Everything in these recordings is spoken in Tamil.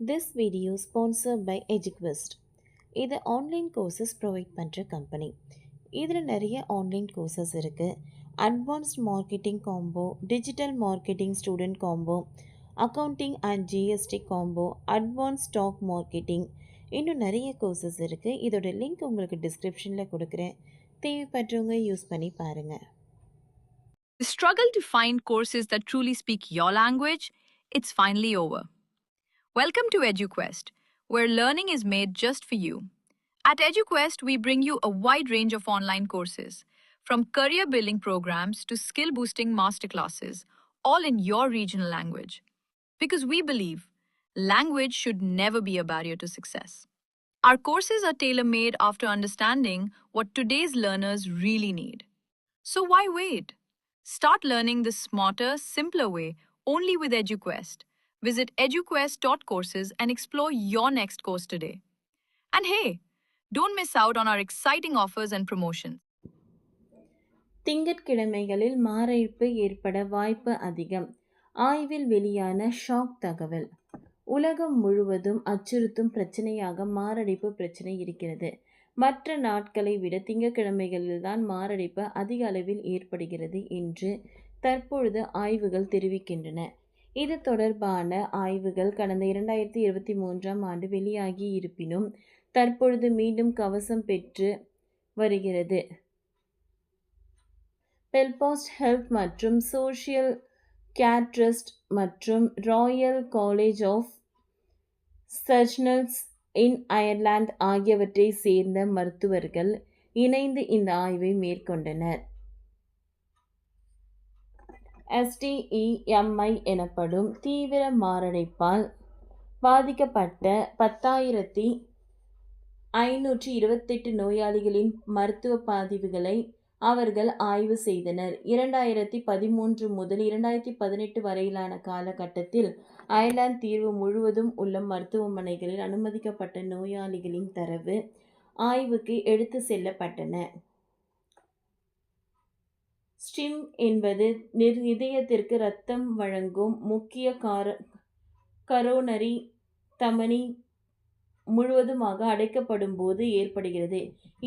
This video sponsored by EduQuest. இது ஆன்லைன் கோர்சஸ் ப்ரொவைட் பண்ணுற கம்பெனி. இதில் நிறைய ஆன்லைன் கோர்சஸ் இருக்குது. Advanced marketing combo, digital marketing student combo, accounting and GST combo, advance stock marketing, இன்னும் நிறைய கோர்சஸ் இருக்குது. இதோட லிங்க் உங்களுக்கு டிஸ்கிரிப்ஷனில் கொடுக்குறேன். தேவைப்படுறவங்க யூஸ் பண்ணி பாருங்கள். The struggle to find courses that truly speak your language, it's finally over. Welcome to EduQuest, where learning is made just for you. At EduQuest, we bring you a wide range of online courses, from career building programs to skill boosting masterclasses, all in your regional language. Because we believe language should never be a barrier to success. Our courses are tailor made after understanding what today's learners really need. So why wait? Start learning the smarter, simpler way only with EduQuest. Visit eduquest.courses and explore your next course today. And hey, don't miss out on our exciting offers and promotions. திங்கட்கிழமைகளில் மாரடைப்பு ஏற்பட வாய்ப்பு அதிகம். ஆய்வில் வெளியான ஷாக் தகவல். உலகம் முழுவதும் அச்சுறுத்தும் பிரச்சனையாக மாரடைப்பு பிரச்சனை இருக்கிறது. மற்ற நாட்களை விட திங்கட்கிழமைகளில்தான் மாரடைப்பு அதிக அளவில் ஏற்படுகிறது என்று தற்பொழுது ஆய்வுகள் தெரிவிக்கின்றன. இது தொடர்பான ஆய்வுகள் கடந்த 2023ஆம் ஆண்டு வெளியாகி இருப்பினும் தற்பொழுது மீண்டும் கவசம் பெற்று வருகிறது. பெல்பாஸ்ட் ஹெல்த் மற்றும் சோஷியல் கேர் ட்ரஸ்ட் மற்றும் royal college of surgeons in Ireland ஆகியவற்றை சேர்ந்த மருத்துவர்கள் இணைந்து இந்த ஆய்வை மேற்கொண்டனர். STEMI எனப்படும் தீவிர மாரடைப்பால் பாதிக்கப்பட்ட 10,528 நோயாளிகளின் மருத்துவ பதிவுகளை அவர்கள் ஆய்வு செய்தனர். 2013 முதல் 2018 வரையிலான காலகட்டத்தில் அயர்லாந்து தீவு முழுவதும் உள்ள மருத்துவமனைகளில் அனுமதிக்கப்பட்ட நோயாளிகளின் தரவு ஆய்வுக்கு எடுத்து செல்லப்பட்டன. ஸ்டிம் என்பது இதயத்திற்கு இரத்தம் வழங்கும் முக்கிய கரோனரி தமனி முழுவதுமாக அடைக்கப்படும் போது ஏற்படுகிறது.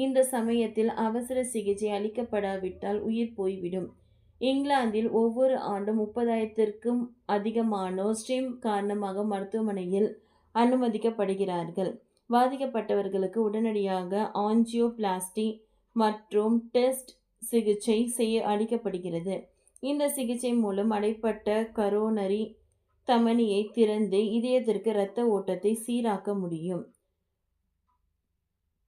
இந்த சமயத்தில் அவசர சிகிச்சை அளிக்கப்படாவிட்டால் உயிர் போய்விடும். இங்கிலாந்தில் ஒவ்வொரு ஆண்டும் 30,000க்கும் அதிகமானோர் ஸ்டிம் காரணமாக மருத்துவமனையில் அனுமதிக்கப்படுகிறார்கள். பாதிக்கப்பட்டவர்களுக்கு உடனடியாக ஆஞ்சியோபிளாஸ்டி மற்றும் டெஸ்ட் சிகிச்சை செய்ய அளிக்கப்படுகிறது. இந்த சிகிச்சை மூலம் அடைப்பட்ட கரோனரி தமனியை திறந்து இதயத்திற்கு இரத்த ஓட்டத்தை சீராக்க முடியும்.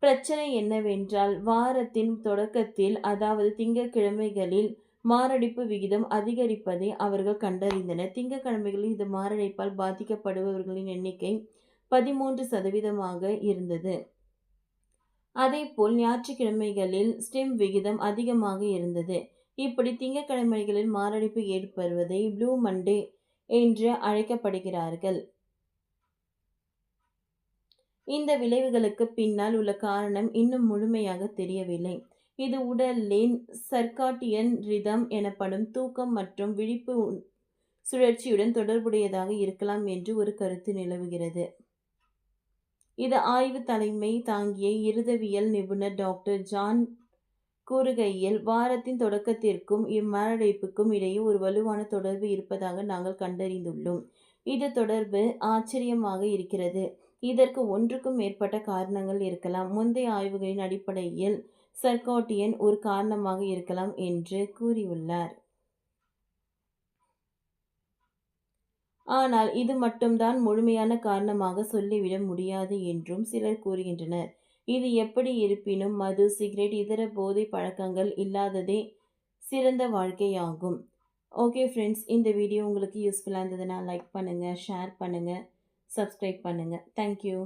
பிரச்சனை என்னவென்றால் வாரத்தின் தொடக்கத்தில், அதாவது திங்கட்கிழமைகளில் மாரடைப்பு விகிதம் அதிகரிப்பதை அவர்கள் கண்டறிந்தனர். திங்கட்கிழமைகளில் இந்த மாரடைப்பால் பாதிக்கப்படுபவர்களின் எண்ணிக்கை 13% இருந்தது. அதேபோல் ஞாயிற்றுக்கிழமைகளில் ஸ்டிம் விகிதம் அதிகமாக இருந்தது. இப்படி திங்கட்கிழமைகளில் மாரடைப்பு ஏற்படுவதை ப்ளூ மண்டே என்று அழைக்கப்படுகிறார்கள். இந்த விளைவுகளுக்கு பின்னால் உள்ள காரணம் இன்னும் முழுமையாக தெரியவில்லை. இது உடலின் சர்க்காட்டியன் ரிதம் எனப்படும் தூக்கம் மற்றும் விழிப்பு சுழற்சியுடன் தொடர்புடையதாக இருக்கலாம் என்று ஒரு கருத்து நிலவுகிறது. இது ஆய்வு தலைமை தாங்கிய இருதவியல் நிபுணர் டாக்டர் ஜான் கூறுகையில், வாரத்தின் தொடக்கத்திற்கும் இம்மாரடைப்புக்கும் இடையே ஒரு வலுவான தொடர்பு இருப்பதாக நாங்கள் கண்டறிந்துள்ளோம். இது தொடர்பு ஆச்சரியமாக இருக்கிறது. இதற்கு ஒன்றுக்கும் மேற்பட்ட காரணங்கள் இருக்கலாம். முந்தைய ஆய்வுகளின் அடிப்படையில் சர்க்காட்டியன் ஒரு காரணமாக இருக்கலாம் என்று கூறியுள்ளார். ஆனால் இது மட்டும்தான் முழுமையான காரணமாக சொல்லிவிட முடியாது என்றும் சிலர் கூறுகின்றனர். இது எப்படி இருப்பினும் மது, சிகரெட், இதர போதை பழக்கங்கள் இல்லாததே சிறந்த வாழ்க்கையாகும். ஓகே ஃப்ரெண்ட்ஸ், இந்த வீடியோ உங்களுக்கு யூஸ்ஃபுல்லாக இருந்ததுன்னா லைக் பண்ணுங்கள், ஷேர் பண்ணுங்கள், சப்ஸ்கிரைப் பண்ணுங்கள். தேங்க்யூ.